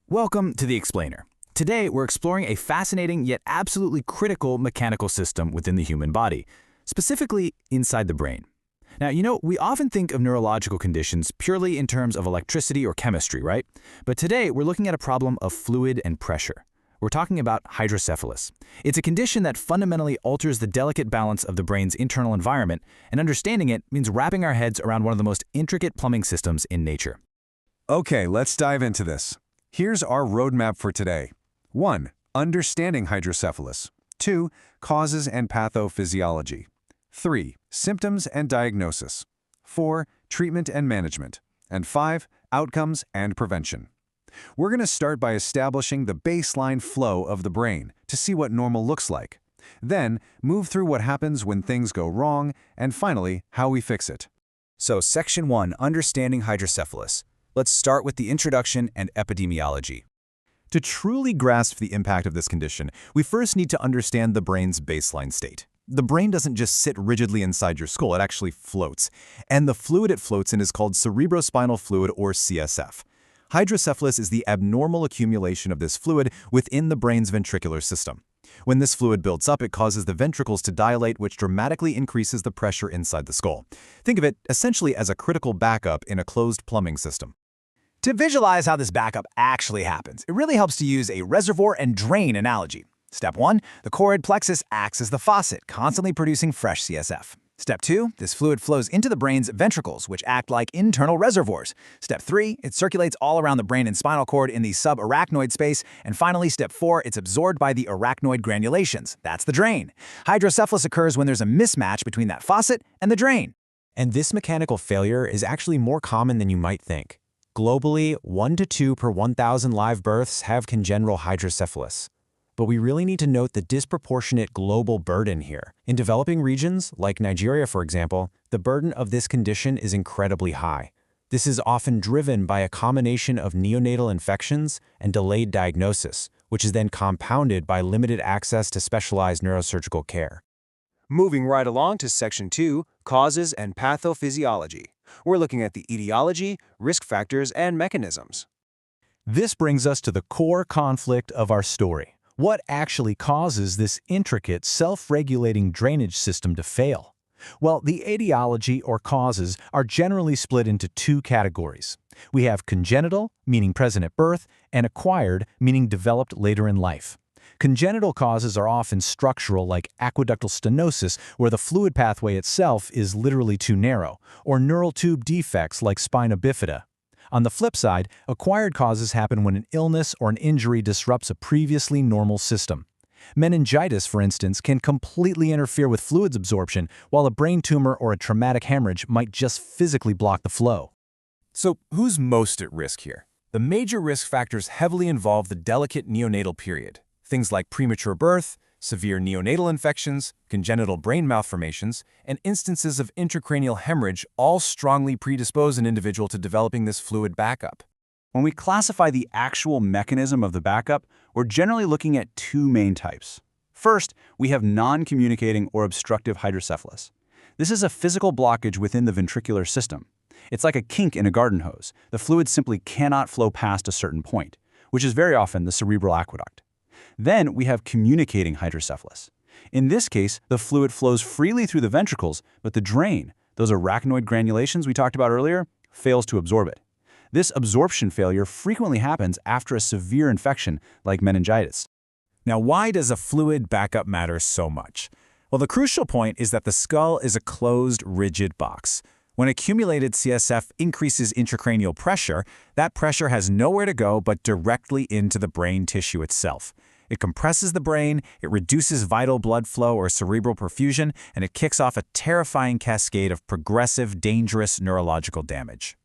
Welcome to The Explainer. Today, we're exploring a fascinating yet absolutely critical mechanical system within the human body, specifically inside the brain. Now, we often think of neurological conditions purely in terms of electricity or chemistry, right? But today, we're looking at a problem of fluid and pressure. We're talking about hydrocephalus. It's a condition that fundamentally alters the delicate balance of the brain's internal environment, and understanding it means wrapping our heads around one of the most intricate plumbing systems in nature. Okay, let's dive into this. Here's our roadmap for today. 1. Understanding hydrocephalus. 2. Causes and pathophysiology. 3. Symptoms and diagnosis. 4. Treatment and management. And 5. Outcomes and prevention. We're going to start by establishing the baseline flow of the brain to see what normal looks like. Then, move through what happens when things go wrong, and finally, how we fix it. So, Section 1, Understanding hydrocephalus. Let's start with the introduction and epidemiology. To truly grasp the impact of this condition, we first need to understand the brain's baseline state. The brain doesn't just sit rigidly inside your skull, it actually floats. And the fluid it floats in is called cerebrospinal fluid, or CSF. Hydrocephalus is the abnormal accumulation of this fluid within the brain's ventricular system. When this fluid builds up, it causes the ventricles to dilate, which dramatically increases the pressure inside the skull. Think of it essentially as a critical backup in a closed plumbing system. To visualize how this backup actually happens, it really helps to use a reservoir and drain analogy. Step 1, the choroid plexus acts as the faucet, constantly producing fresh CSF. Step 2, this fluid flows into the brain's ventricles, which act like internal reservoirs. Step 3, it circulates all around the brain and spinal cord in the subarachnoid space. And finally, Step 4, it's absorbed by the arachnoid granulations. That's the drain. Hydrocephalus occurs when there's a mismatch between that faucet and the drain. And this mechanical failure is actually more common than you might think. Globally, 1 to 2 per 1,000 live births have congenital hydrocephalus. But we really need to note the disproportionate global burden here. In developing regions, like Nigeria for example, the burden of this condition is incredibly high. This is often driven by a combination of neonatal infections and delayed diagnosis, which is then compounded by limited access to specialized neurosurgical care. Moving right along to Section 2, Causes and Pathophysiology. We're looking at the etiology, risk factors, and mechanisms. This brings us to the core conflict of our story. What actually causes this intricate, self-regulating drainage system to fail? Well, the etiology or causes are generally split into two categories. We have congenital, meaning present at birth, and acquired, meaning developed later in life. Congenital causes are often structural, like aqueductal stenosis, where the fluid pathway itself is literally too narrow, or neural tube defects like spina bifida. On the flip side, acquired causes happen when an illness or an injury disrupts a previously normal system. Meningitis, for instance, can completely interfere with fluids absorption, while a brain tumor or a traumatic hemorrhage might just physically block the flow. So, who's most at risk here? The major risk factors heavily involve the delicate neonatal period. Things like premature birth, severe neonatal infections, congenital brain malformations, and instances of intracranial hemorrhage all strongly predispose an individual to developing this fluid backup. When we classify the actual mechanism of the backup, we're generally looking at two main types. First, we have non-communicating or obstructive hydrocephalus. This is a physical blockage within the ventricular system. It's like a kink in a garden hose. The fluid simply cannot flow past a certain point, which is very often the cerebral aqueduct. Then we have communicating hydrocephalus. In this case, the fluid flows freely through the ventricles, but the drain, those arachnoid granulations we talked about earlier, fails to absorb it. This absorption failure frequently happens after a severe infection like meningitis. Now, why does a fluid backup matter so much? Well, the crucial point is that the skull is a closed, rigid box. When accumulated CSF increases intracranial pressure, that pressure has nowhere to go but directly into the brain tissue itself. It compresses the brain, it reduces vital blood flow or cerebral perfusion, and it kicks off a terrifying cascade of progressive, dangerous neurological damage.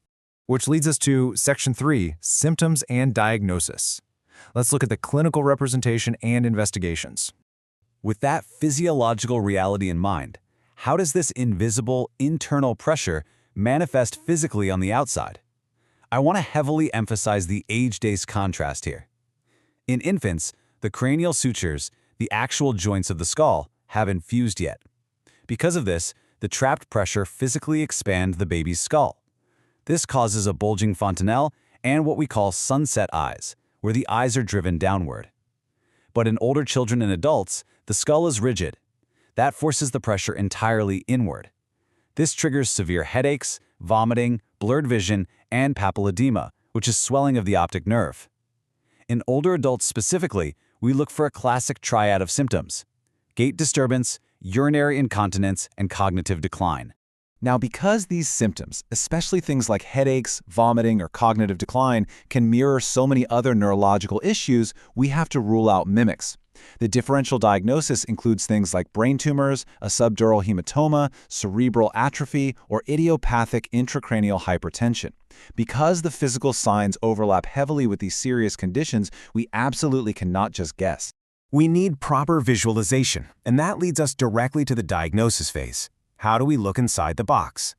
Which leads us to Section 3, Symptoms and Diagnosis. Let's look at the clinical representation and investigations. With that physiological reality in mind, how does this invisible, internal pressure manifest physically on the outside? I want to heavily emphasize the age-days contrast here. In infants, the cranial sutures, the actual joints of the skull, haven't fused yet. Because of this, the trapped pressure physically expands the baby's skull. This causes a bulging fontanelle and what we call sunset eyes, where the eyes are driven downward. But in older children and adults, the skull is rigid. That forces the pressure entirely inward. This triggers severe headaches, vomiting, blurred vision, and papilledema, which is swelling of the optic nerve. In older adults specifically, we look for a classic triad of symptoms: gait disturbance, urinary incontinence, and cognitive decline. Now, because these symptoms, especially things like headaches, vomiting, or cognitive decline, can mirror so many other neurological issues, we have to rule out mimics. The differential diagnosis includes things like brain tumors, a subdural hematoma, cerebral atrophy, or idiopathic intracranial hypertension. Because the physical signs overlap heavily with these serious conditions, we absolutely cannot just guess. We need proper visualization, and that leads us directly to the diagnosis phase. How do we look inside the box?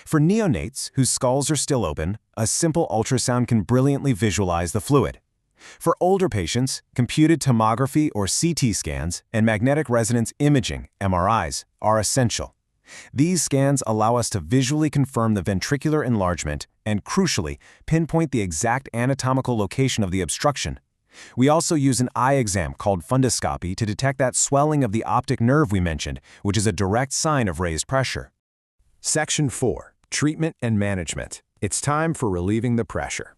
For neonates whose skulls are still open, a simple ultrasound can brilliantly visualize the fluid. For older patients, computed tomography or CT scans and magnetic resonance imaging (MRIs) are essential. These scans allow us to visually confirm the ventricular enlargement and, crucially, pinpoint the exact anatomical location of the obstruction. We also use an eye exam called fundoscopy to detect that swelling of the optic nerve we mentioned, which is a direct sign of raised pressure. Section 4. Treatment and Management. It's time for relieving the pressure.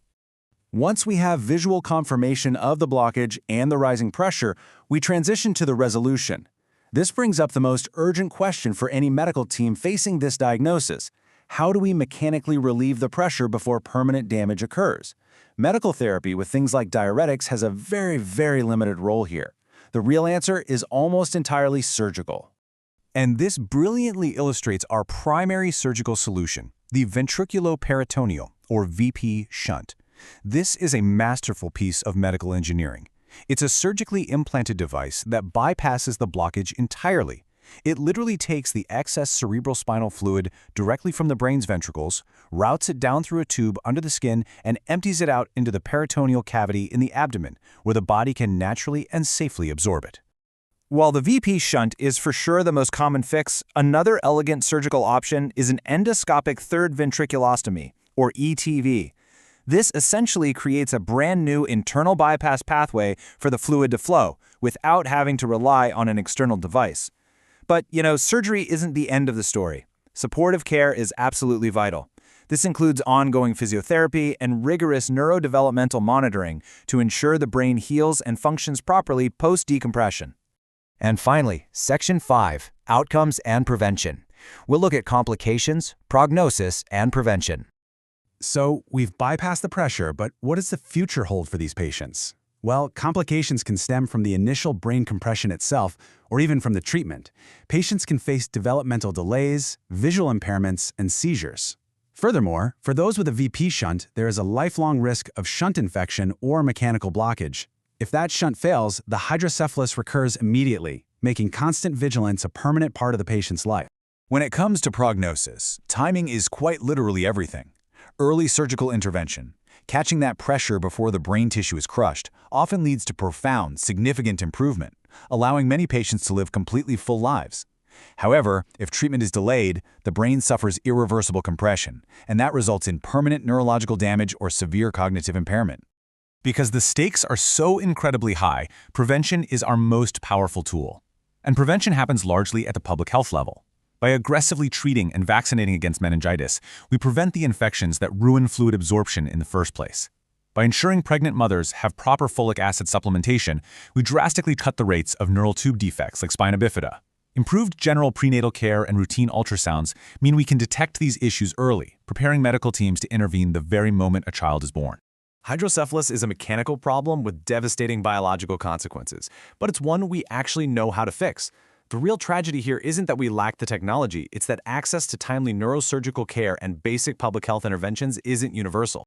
Once we have visual confirmation of the blockage and the rising pressure, we transition to the resolution. This brings up the most urgent question for any medical team facing this diagnosis: how do we mechanically relieve the pressure before permanent damage occurs? Medical therapy with things like diuretics has a very limited role here. The real answer is almost entirely surgical. And this brilliantly illustrates our primary surgical solution, the ventriculoperitoneal, or VP shunt. This is a masterful piece of medical engineering. It's a surgically implanted device that bypasses the blockage entirely. It literally takes the excess cerebrospinal fluid directly from the brain's ventricles, routes it down through a tube under the skin, and empties it out into the peritoneal cavity in the abdomen, where the body can naturally and safely absorb it. While the VP shunt is for sure the most common fix, another elegant surgical option is an endoscopic third ventriculostomy, or ETV. This essentially creates a brand new internal bypass pathway for the fluid to flow, without having to rely on an external device. But, surgery isn't the end of the story. Supportive care is absolutely vital. This includes ongoing physiotherapy and rigorous neurodevelopmental monitoring to ensure the brain heals and functions properly post-decompression. And finally, Section 5. Outcomes and Prevention. We'll look at complications, prognosis, and prevention. So, we've bypassed the pressure, but what does the future hold for these patients? Well, complications can stem from the initial brain compression itself, or even from the treatment. Patients can face developmental delays, visual impairments, and seizures. Furthermore, for those with a VP shunt, there is a lifelong risk of shunt infection or mechanical blockage. If that shunt fails, the hydrocephalus recurs immediately, making constant vigilance a permanent part of the patient's life. When it comes to prognosis, timing is quite literally everything. Early surgical intervention, catching that pressure before the brain tissue is crushed, often leads to profound, significant improvement, allowing many patients to live completely full lives. However, if treatment is delayed, the brain suffers irreversible compression, and that results in permanent neurological damage or severe cognitive impairment. Because the stakes are so incredibly high, prevention is our most powerful tool. And prevention happens largely at the public health level. By aggressively treating and vaccinating against meningitis, we prevent the infections that ruin fluid absorption in the first place. By ensuring pregnant mothers have proper folic acid supplementation, we drastically cut the rates of neural tube defects like spina bifida. Improved general prenatal care and routine ultrasounds mean we can detect these issues early, preparing medical teams to intervene the very moment a child is born. Hydrocephalus is a mechanical problem with devastating biological consequences, but it's one we actually know how to fix. The real tragedy here isn't that we lack the technology, it's that access to timely neurosurgical care and basic public health interventions isn't universal.